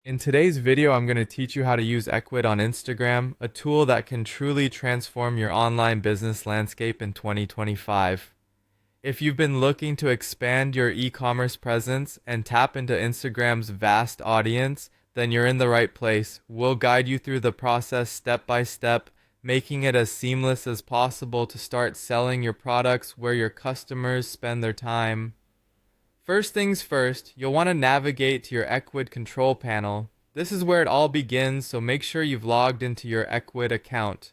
In today's video, I'm going to teach you how to use Ecwid on Instagram, a tool that can truly transform your online business landscape in 2025. If you've been looking to expand your e-commerce presence and tap into Instagram's vast audience, then you're in the right place. We'll guide you through the process step by step, making it as seamless as possible to start selling your products where your customers spend their time. First things first, you'll want to navigate to your Ecwid control panel. This is where it all begins, so make sure you've logged into your Ecwid account.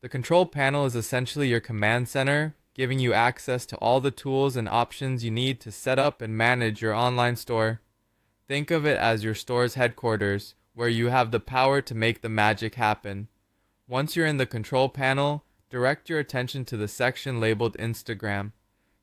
The control panel is essentially your command center, giving you access to all the tools and options you need to set up and manage your online store. Think of it as your store's headquarters, where you have the power to make the magic happen. Once you're in the control panel, direct your attention to the section labeled Instagram.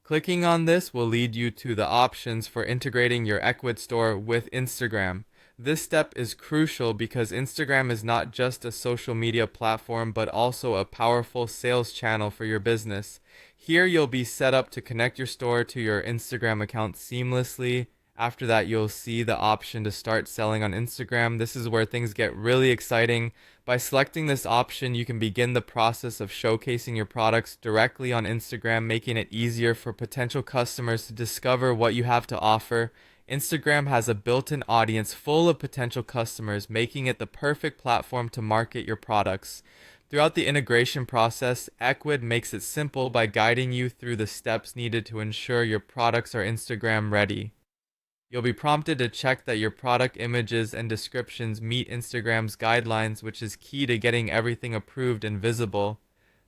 Clicking on this will lead you to the options for integrating your Ecwid store with Instagram. This step is crucial because Instagram is not just a social media platform but also a powerful sales channel for your business. Here you'll be set up to connect your store to your Instagram account seamlessly. After that, you'll see the option to start selling on Instagram. This is where things get really exciting. By selecting this option, you can begin the process of showcasing your products directly on Instagram, making it easier for potential customers to discover what you have to offer. Instagram has a built-in audience full of potential customers, making it the perfect platform to market your products. Throughout the integration process, Ecwid makes it simple by guiding you through the steps needed to ensure your products are Instagram ready. You'll be prompted to check that your product images and descriptions meet Instagram's guidelines, which is key to getting everything approved and visible.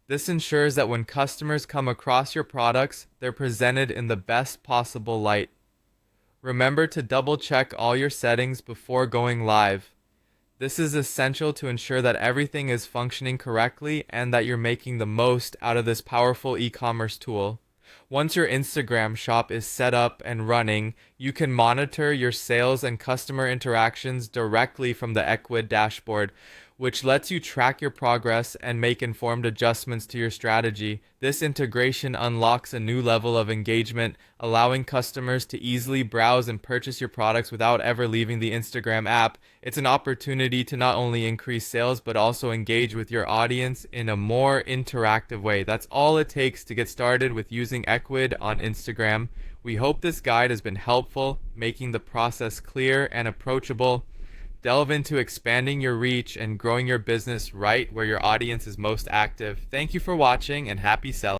This ensures that when customers come across your products, they're presented in the best possible light. Remember to double check all your settings before going live. This is essential to ensure that everything is functioning correctly and that you're making the most out of this powerful e-commerce tool. Once your Instagram shop is set up and running, you can monitor your sales and customer interactions directly from the Ecwid dashboard, which lets you track your progress and make informed adjustments to your strategy. This integration unlocks a new level of engagement, allowing customers to easily browse and purchase your products without ever leaving the Instagram app. It's an opportunity to not only increase sales, but also engage with your audience in a more interactive way. That's all it takes to get started with using Ecwid on Instagram. We hope this guide has been helpful, making the process clear and approachable. Delve into expanding your reach and growing your business right where your audience is most active. Thank you for watching and happy selling.